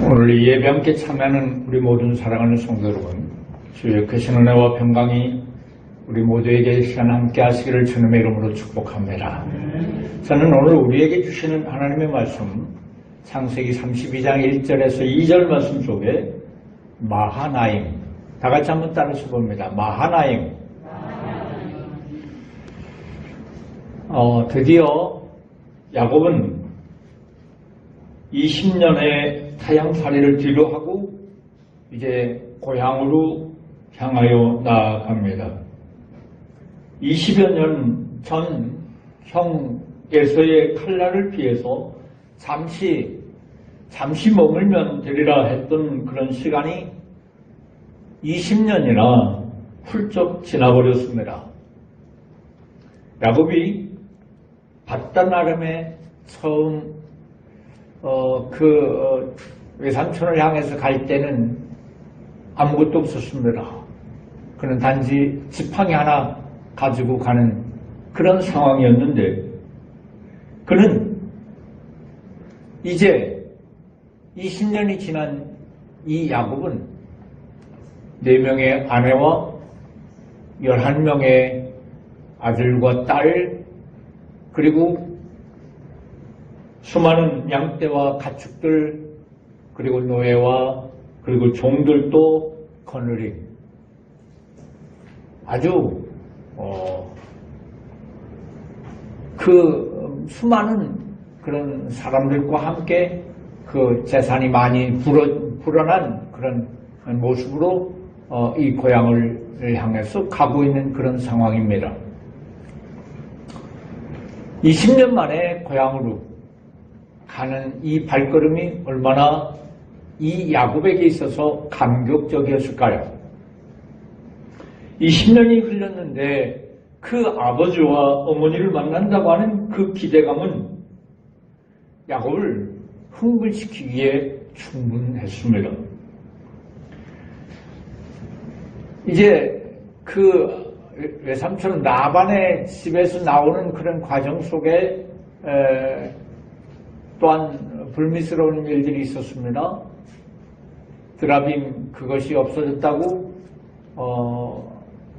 오늘 이 예배 함께 참여하는 우리 모든 사랑하는 성도 여러분, 주의 크신 은혜와 평강이 우리 모두에게 이 시간 함께 하시기를 주님의 이름으로 축복합니다. 저는 오늘 우리에게 주시는 하나님의 말씀, 창세기 32장 1절에서 2절 말씀 속에 마하나임, 다 같이 한번 따라서 봅니다. 마하나임. 드디어 야곱은 20년의 타향살이를 뒤로하고 이제 고향으로 향하여 나아갑니다. 20여 년 전 형 에서의 칼날을 피해서 잠시 머물면 되리라 했던 그런 시간이 20년이나 훌쩍 지나버렸습니다. 야곱이 밧단 아람에 처음 외삼촌을 향해서 갈 때는 아무것도 없었습니다. 그는 단지 지팡이 하나 가지고 가는 그런 상황이었는데, 그는 이제 20년이 지난 이 야곱은 4명의 아내와 11명의 아들과 딸, 그리고 수많은 양떼와 가축들, 그리고 노예와 그리고 종들도 거느린 아주 그 수많은 그런 사람들과 함께 그 재산이 많이 불어난 그런 모습으로 이 고향을 향해서 가고 있는 그런 상황입니다. 20년 만에 고향으로 가는 이 발걸음이 얼마나 이 야곱에게 있어서 감격적이었을까요? 20년이 흘렀는데 그 아버지와 어머니를 만난다고 하는 그 기대감은 야곱을 흥분시키기에 충분했습니다. 이제 그 외삼촌 라반의 집에서 나오는 그런 과정 속에 또한 불미스러운 일들이 있었습니다. 드라빔 그것이 없어졌다고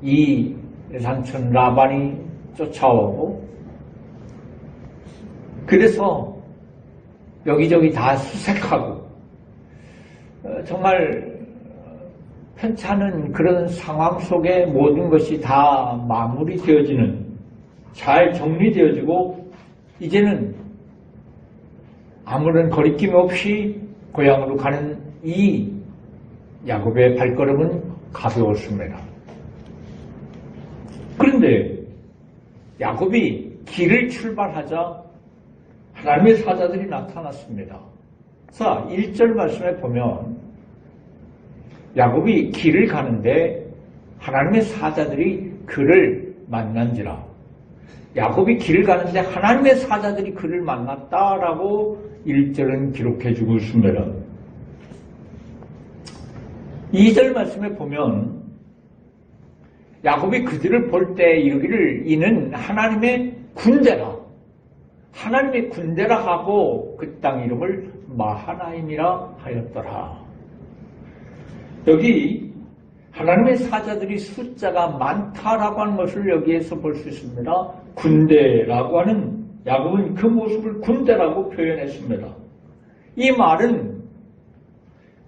이 외삼촌 라반이 쫓아오고, 그래서 여기저기 다 수색하고 정말 편찮은 그런 상황 속에 모든 것이 다 마무리되어지는, 잘 정리되어지고 이제는 아무런 거리낌 없이 고향으로 가는 이 야곱의 발걸음은 가벼웠습니다. 그런데 야곱이 길을 출발하자 하나님의 사자들이 나타났습니다. 자, 1절 말씀에 보면 야곱이 길을 가는데 하나님의 사자들이 그를 만난지라. 야곱이 길을 가는데 하나님의 사자들이 그를 만났다라고 1절은 기록해주고 있습니다. 2절 말씀에 보면 야곱이 그들을 볼 때 이르기를 이는 하나님의 군대라. 하나님의 군대라 하고 그 땅 이름을 마하나임이라 하였더라. 여기 하나님의 사자들이 숫자가 많다라고 하는 것을 여기에서 볼 수 있습니다. 군대라고 하는, 야곱은 그 모습을 군대라고 표현했습니다. 이 말은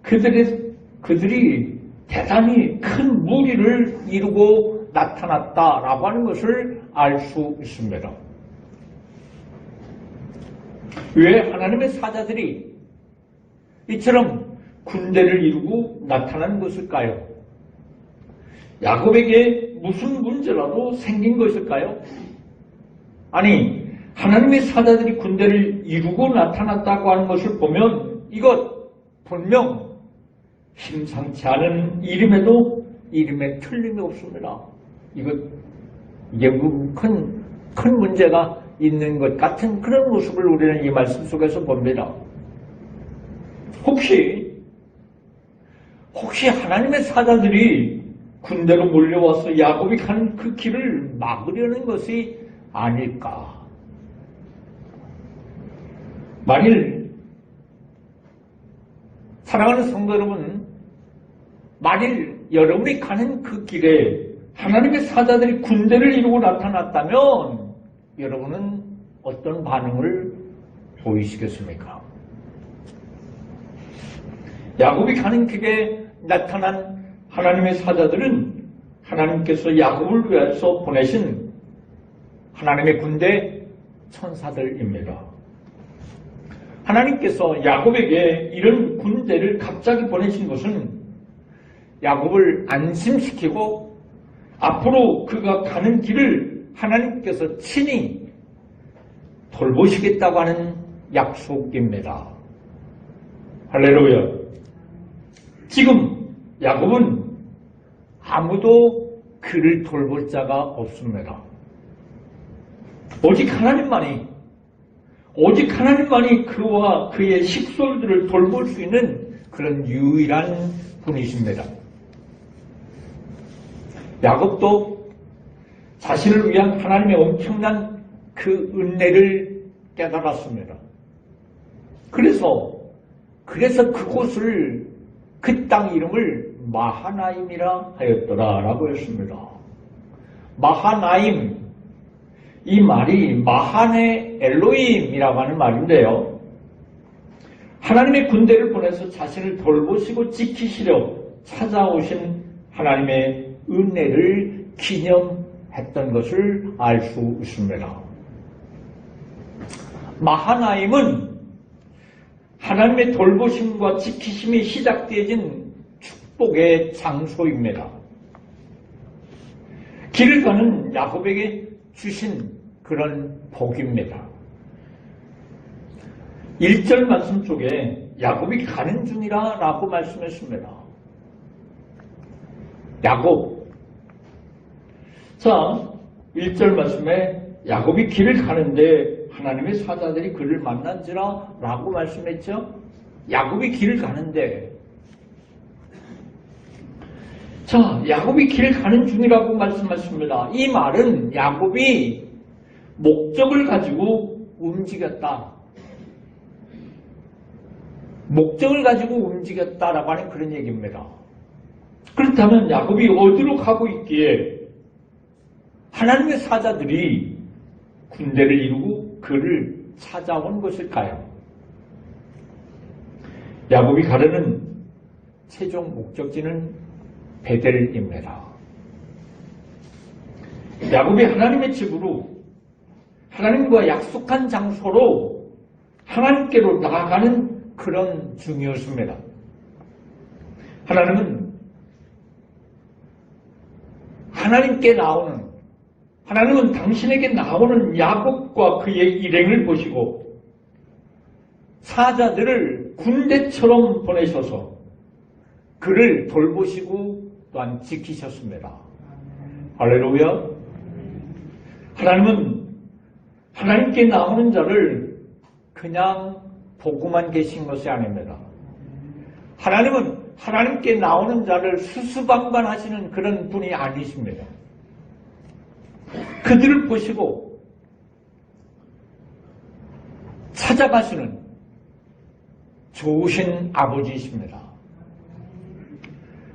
그들이 대단히 큰 무리를 이루고 나타났다라고 하는 것을 알 수 있습니다. 왜 하나님의 사자들이 이처럼 군대를 이루고 나타난 것일까요? 야곱에게 무슨 문제라도 생긴 것일까요? 아니, 하나님의 사자들이 군대를 이루고 나타났다고 하는 것을 보면 이것 분명 심상치 않은 일임에도 이름에 틀림이 없습니다. 이게 큰 문제가 있는 것 같은 그런 모습을 우리는 이 말씀 속에서 봅니다. 혹시 하나님의 사자들이 군대로 몰려와서 야곱이 가는 그 길을 막으려는 것이 아닐까? 만일 사랑하는 성도 여러분, 만일 여러분이 가는 그 길에 하나님의 사자들이 군대를 이루고 나타났다면 여러분은 어떤 반응을 보이시겠습니까? 야곱이 가는 길에 나타난 하나님의 사자들은 하나님께서 야곱을 위해서 보내신 하나님의 군대 천사들입니다. 하나님께서 야곱에게 이런 군대를 갑자기 보내신 것은 야곱을 안심시키고 앞으로 그가 가는 길을 하나님께서 친히 돌보시겠다고 하는 약속입니다. 할렐루야. 지금 야곱은 아무도 그를 돌볼 자가 없습니다. 오직 하나님만이 그와 그의 식솔들을 돌볼 수 있는 그런 유일한 분이십니다. 야곱도 자신을 위한 하나님의 엄청난 그 은혜를 깨달았습니다. 그래서 그곳을 그 땅 이름을 마하나임이라 하였더라라고 했습니다. 마하나임, 이 말이 마하네 엘로임이라고 하는 말인데요. 하나님의 군대를 보내서 자신을 돌보시고 지키시려 찾아오신 하나님의 은혜를 기념했던 것을 알 수 있습니다. 마하나임은 하나님의 돌보심과 지키심이 시작되어진 축복의 장소입니다. 길을 가는 야곱에게 주신 그런 복입니다. 1절 말씀 쪽에 야곱이 가는 중이라 라고 말씀했습니다. 야곱. 자, 1절 말씀에 야곱이 길을 가는데 하나님의 사자들이 그를 만난지라 라고 말씀했죠. 야곱이 길을 가는데, 자, 야곱이 길을 가는 중이라고 말씀하십니다. 이 말은 야곱이 목적을 가지고 움직였다. 목적을 가지고 움직였다라고 하는 그런 얘기입니다. 그렇다면 야곱이 어디로 가고 있기에 하나님의 사자들이 군대를 이루고 그를 찾아온 것일까요? 야곱이 가려는 최종 목적지는 베델입니다. 야곱이 하나님의 집으로, 하나님과 약속한 장소로 하나님께로 나아가는 그런 중이었습니다. 하나님은 하나님은 당신에게 나오는 야곱과 그의 일행을 보시고 사자들을 군대처럼 보내셔서 그를 돌보시고 또한 지키셨습니다. 할렐루야. 하나님은 하나님께 나오는 자를 그냥 보고만 계신 것이 아닙니다. 하나님은 하나님께 나오는 자를 수수방관하시는 그런 분이 아니십니다. 그들을 보시고 찾아가시는 좋으신 아버지이십니다.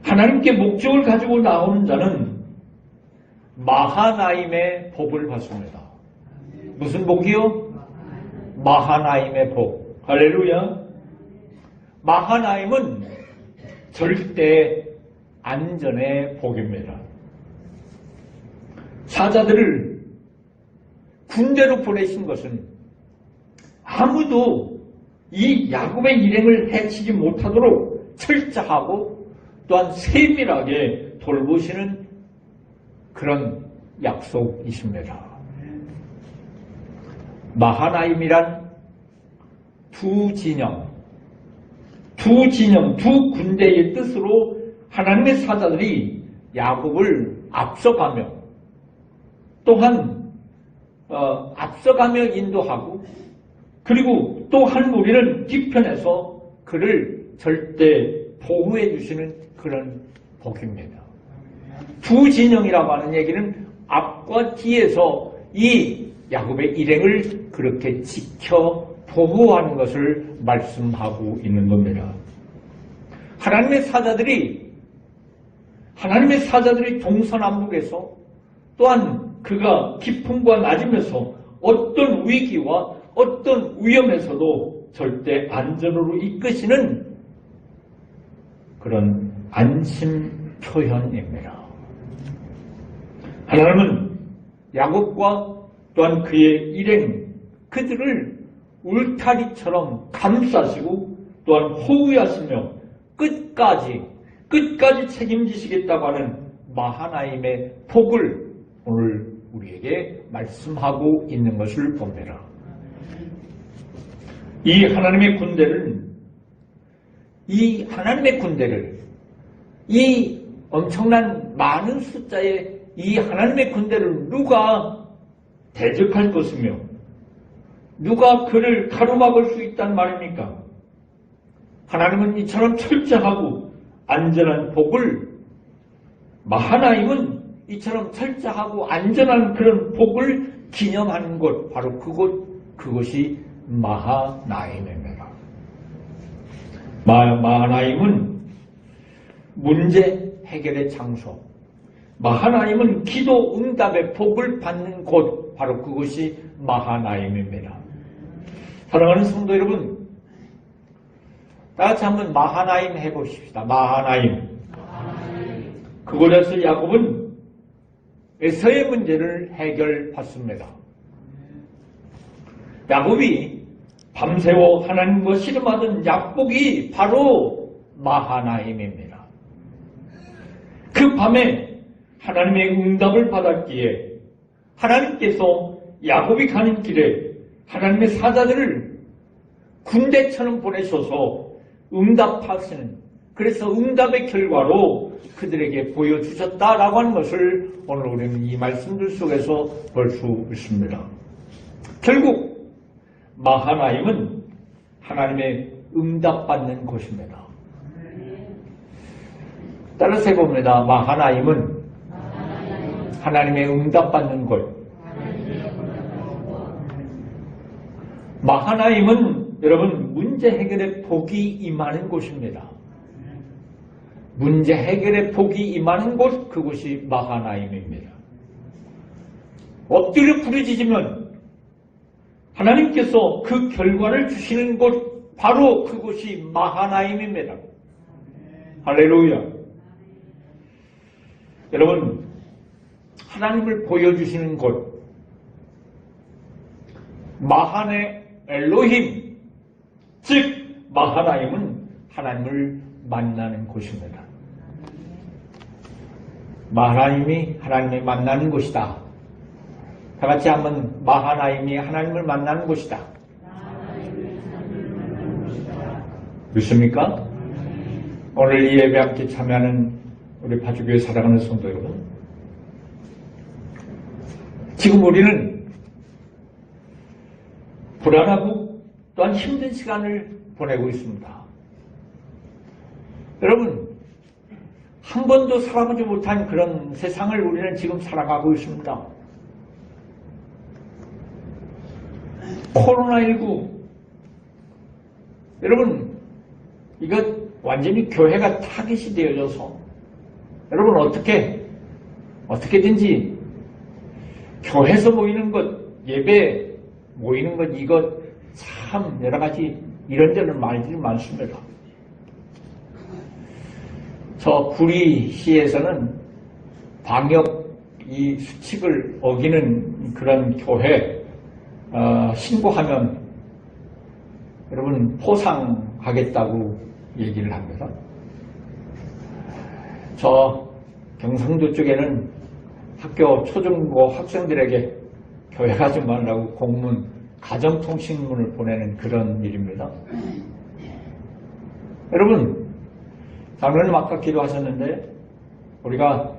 하나님께 목적을 가지고 나오는 자는 마하나임의 복을 받습니다. 무슨 복이요? 마하나임의 복. 할렐루야. 마하나임은 절대 안전의 복입니다. 사자들을 군대로 보내신 것은 아무도 이 야곱의 일행을 해치지 못하도록 철저하고 또한 세밀하게 돌보시는 그런 약속이십니다. 마하나임이란 두 진영, 두 군대의 뜻으로 하나님의 사자들이 야곱을 앞서가며 또한 앞서가며 인도하고 그리고 또 한 무리는 뒤편에서 그를 절대 보호해 주시는 그런 복입니다. 두 진영이라고 하는 얘기는 앞과 뒤에서 이 야곱의 일행을 그렇게 지켜 보호하는 것을 말씀하고 있는 겁니다. 하나님의 사자들이 동서남북에서 또한 그가 기품과 낮음에서 어떤 위기와 어떤 위험에서도 절대 안전으로 이끄시는 그런 안심 표현입니다. 하나님은 야곱과 또한 그의 일행 그들을 울타리처럼 감싸시고 또한 호위하시며 끝까지 책임지시겠다고 하는 마하나임의 복을 오늘 우리에게 말씀하고 있는 것을 봅니다. 이 하나님의 군대를 이 엄청난 많은 숫자의 이 하나님의 군대를 누가 대적할 것이며 누가 그를 가로막을 수 있단 말입니까? 하나님은 이처럼 철저하고 안전한 복을, 마하나임은 이처럼 철저하고 안전한 그런 복을 기념하는 곳, 바로 그것이 마하나임입니다. 마하나임은 문제 해결의 장소, 마하나임은 기도 응답의 복을 받는 곳, 바로 그것이 마하나임입니다. 사랑하는 성도 여러분, 다 같이 한번 마하나임 해보십시다. 마하나임. 그곳에서 야곱은 에서의 문제를 해결받습니다. 야곱이 밤새워 하나님과 씨름하던 약복이 바로 마하나임입니다. 그 밤에 하나님의 응답을 받았기에 하나님께서 야곱이 가는 길에 하나님의 사자들을 군대처럼 보내셔서 응답하시는, 그래서 응답의 결과로 그들에게 보여주셨다라고 하는 것을 오늘 우리는 이 말씀들 속에서 볼 수 있습니다. 결국 마하나임은 하나님의 응답받는 곳입니다. 따라서 해봅니다. 마하나임은 하나님의 응답받는 곳. 마하나임은 여러분 문제 해결의 복이 임하는 곳입니다. 문제 해결의 복이 임하는 곳, 그곳이 마하나임입니다. 엎드려 부르짖으면 하나님께서 그 결과를 주시는 곳, 바로 그곳이 마하나임입니다. 할렐루야. 여러분, 하나님을 보여주시는 곳, 마하네 엘로힘, 즉 마하나임은 하나님을 만나는 곳입니다. 마하나임이 하나님을 만나는 곳이다. 다 같이 한번 마하나임이 하나님을 만나는 곳이다. 믿습니까? 오늘 이 예배 함께 참여하는 우리 파주교회 사랑하는 성도 여러분, 지금 우리는 불안하고 또한 힘든 시간을 보내고 있습니다. 여러분, 한 번도 살아보지 못한 그런 세상을 우리는 지금 살아가고 있습니다. 코로나19, 여러분, 이거 완전히 교회가 타깃이 되어져서 여러분 어떻게든지 교회에서 모이는 것, 예배 모이는 것, 이거 참 여러 가지 이런저런 말들이 많습니다. 저 구리시에서는 방역 이 수칙을 어기는 그런 교회 신고하면 여러분 포상하겠다고 얘기를 합니다. 저 경상도 쪽에는 학교 초중고 학생들에게 교회 가지 말라고 공문, 가정통신문을 보내는 그런 일입니다. 여러분, 장로님 아까 기도하셨는데 우리가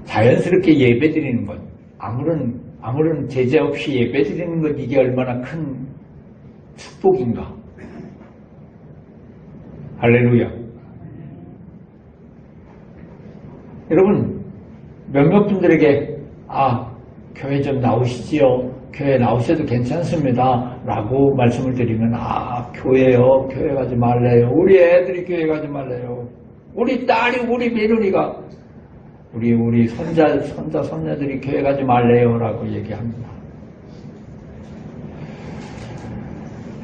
자연스럽게 예배드리는 것, 아무런 제재 없이 예배드리는 것, 이게 얼마나 큰 축복인가. 할렐루야. 여러분, 몇몇 분들에게 교회 좀 나오시지요. 교회 나오셔도 괜찮습니다 라고 말씀을 드리면, 교회요? 교회 가지 말래요. 우리 애들이 교회 가지 말래요. 우리 딸이, 우리 며느리가, 우리 손자들이 교회 가지 말래요 라고 얘기합니다.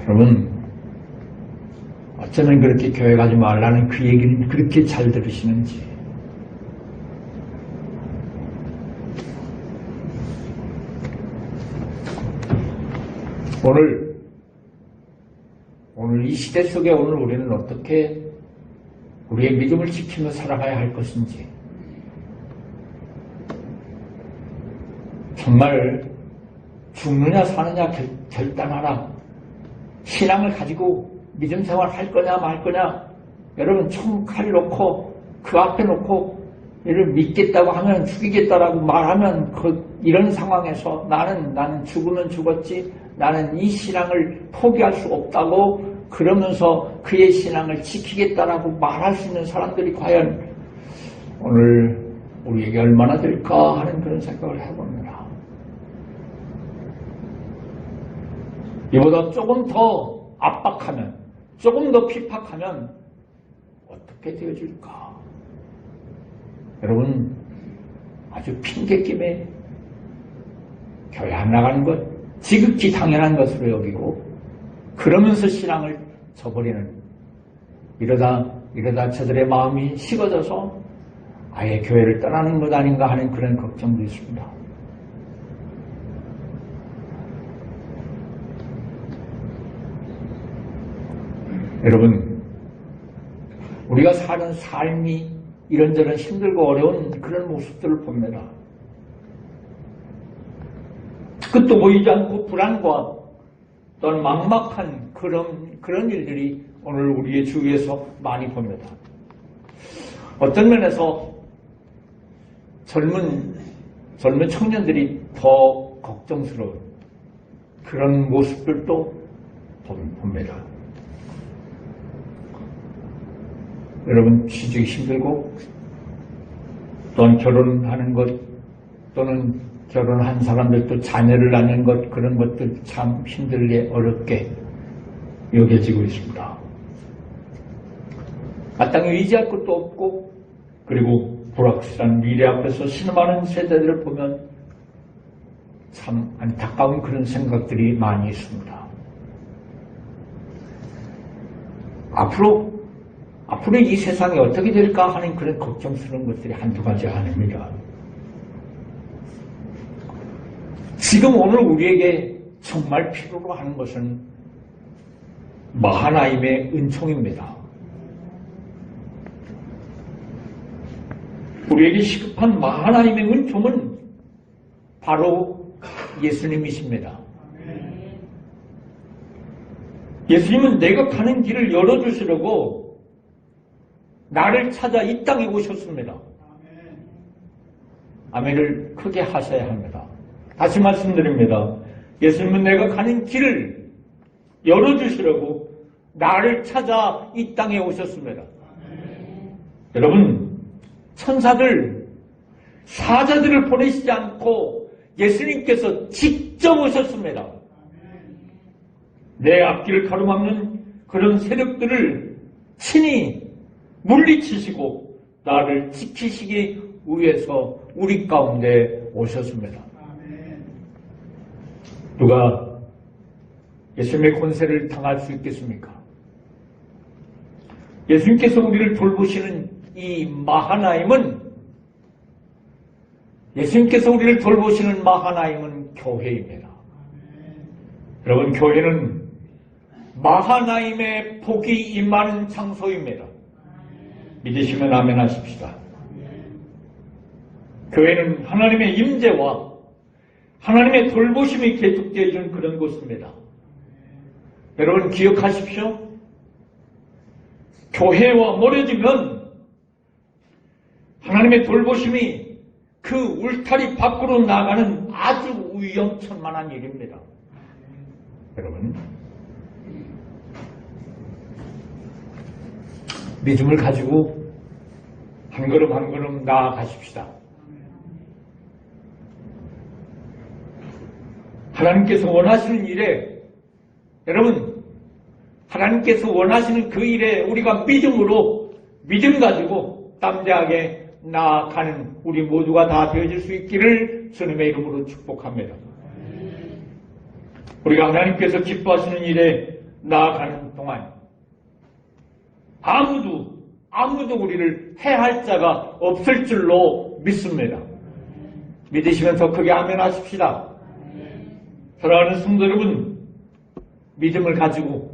여러분, 어쩌면 그렇게 교회 가지 말라는 그 얘기는 그렇게 잘 들으시는지. 오늘 이 시대 속에 오늘 우리는 어떻게 우리의 믿음을 지키며 살아가야 할 것인지, 정말 죽느냐 사느냐 결단하라. 신앙을 가지고 믿음 생활 할 거냐 말 거냐. 여러분, 총칼 놓고 그 앞에 놓고 이를 믿겠다고 하면, 죽이겠다라고 말하면 이런 상황에서 나는 죽으면 죽었지, 나는 이 신앙을 포기할 수 없다고 그러면서 그의 신앙을 지키겠다라고 말할 수 있는 사람들이 과연 오늘 우리에게 얼마나 될까 하는 그런 생각을 해봅니다. 이보다 조금 더 압박하면, 조금 더 핍박하면 어떻게 되어질까? 여러분, 아주 핑계김에 교회 안 나가는 것 지극히 당연한 것으로 여기고, 그러면서 신앙을 저버리는, 이러다 저들의 마음이 식어져서 아예 교회를 떠나는 것 아닌가 하는 그런 걱정도 있습니다. 여러분, 우리가 사는 삶이 이런저런 힘들고 어려운 그런 모습들을 봅니다. 끝도 보이지 않고 불안과 또는 막막한 그런 일들이 오늘 우리의 주위에서 많이 봅니다. 어떤 면에서 젊은 청년들이 더 걱정스러운 그런 모습들도 봅니다. 여러분, 취직이 힘들고, 또는 결혼하는 것, 또는 결혼한 사람들도 자녀를 낳는 것, 그런 것들 참 힘들게 어렵게 여겨지고 있습니다. 마땅히 의지할 것도 없고, 그리고 불확실한 미래 앞에서 신음하는 세대들을 보면 참 안타까운 그런 생각들이 많이 있습니다. 앞으로 이 세상이 어떻게 될까 하는 그런 걱정스러운 것들이 한두 가지 아닙니다. 지금 오늘 우리에게 정말 필요로 하는 것은 마하나임의 은총입니다. 우리에게 시급한 마하나임의 은총은 바로 예수님이십니다. 예수님은 내가 가는 길을 열어주시려고 나를 찾아 이 땅에 오셨습니다. 아멘을 크게 하셔야 합니다. 다시 말씀드립니다. 예수님은 내가 가는 길을 열어주시려고 나를 찾아 이 땅에 오셨습니다. 여러분, 천사들, 사자들을 보내시지 않고 예수님께서 직접 오셨습니다. 내 앞길을 가로막는 그런 세력들을 친히 물리치시고 나를 지키시기 위해서 우리 가운데 오셨습니다. 누가 예수님의 권세를 당할 수 있겠습니까? 예수님께서 우리를 돌보시는 이 마하나임은, 예수님께서 우리를 돌보시는 마하나임은 교회입니다. 여러분, 교회는 마하나임의 복이 임하는 장소입니다. 믿으시면 아멘 하십시다. 교회는 하나님의 임재와 하나님의 돌보심이 계속되어 있는 그런 곳입니다. 여러분, 기억하십시오. 교회와 멀어지면 하나님의 돌보심이 그 울타리 밖으로 나가는 아주 위험천만한 일입니다. 여러분, 믿음을 가지고 한 걸음 한 걸음 나아가십시다. 하나님께서 원하시는 일에, 여러분, 하나님께서 원하시는 그 일에 우리가 믿음 가지고 담대하게 나아가는 우리 모두가 다 되어질 수 있기를 주님의 이름으로 축복합니다. 우리가 하나님께서 기뻐하시는 일에 나아가는 동안 아무도 우리를 해할 자가 없을 줄로 믿습니다. 믿으시면서 크게 아멘 하십시다. 사랑하는 성도 여러분, 믿음을 가지고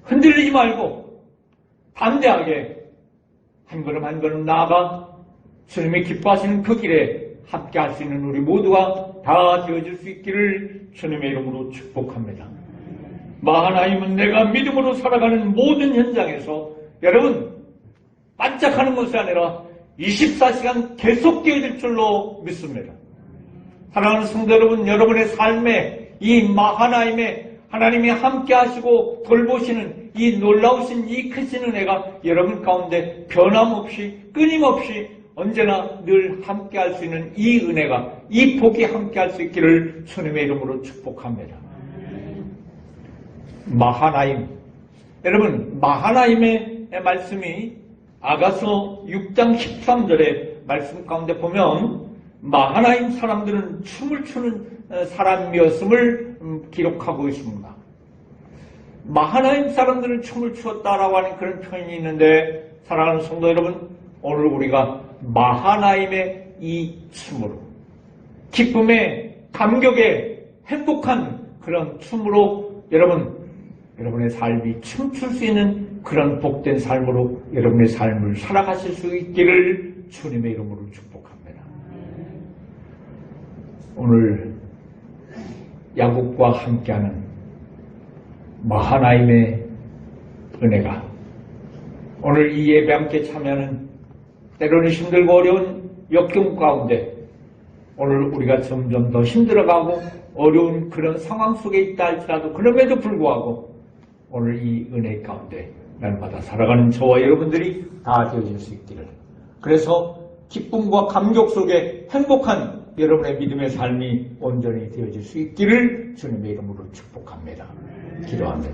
흔들리지 말고 담대하게 한 걸음 한 걸음 나아가 주님이 기뻐하시는 그 길에 함께 할 수 있는 우리 모두가 다 되어질 수 있기를 주님의 이름으로 축복합니다. 마하나임은 내가 믿음으로 살아가는 모든 현장에서 여러분 반짝하는 것이 아니라 24시간 계속 되어질 줄로 믿습니다. 사랑하는 성도 여러분, 여러분의 삶에 이 마하나임의 하나님이 함께 하시고 돌보시는 이 놀라우신 이 크신 은혜가 여러분 가운데 변함없이 끊임없이 언제나 늘 함께 할 수 있는 이 은혜가, 이 복이 함께 할 수 있기를 주님의 이름으로 축복합니다. 마하나임, 여러분 마하나임의 말씀이 아가서 6장 13절의 말씀 가운데 보면 마하나임 사람들은 춤을 추는 사람이었음을 기록하고 있습니다. 마하나임 사람들은 춤을 추었다라고 하는 그런 표현이 있는데, 사랑하는 성도 여러분, 오늘 우리가 마하나임의 이 춤으로, 기쁨의, 감격의, 행복한 그런 춤으로 여러분의 삶이 춤출 수 있는 그런 복된 삶으로 여러분의 삶을 살아가실 수 있기를 주님의 이름으로 축복합니다. 오늘 야곱과 함께하는 마하나임의 은혜가, 오늘 이 예배 함께 참여하는 때로는 힘들고 어려운 역경 가운데 오늘 우리가 점점 더 힘들어가고 어려운 그런 상황 속에 있다 할지라도 그럼에도 불구하고 오늘 이 은혜 가운데 날마다 살아가는 저와 여러분들이 다 되어질 수 있기를, 그래서 기쁨과 감격 속에 행복한 여러분의 믿음의 삶이 온전히 되어질 수 있기를 주님의 이름으로 축복합니다. 기도합니다.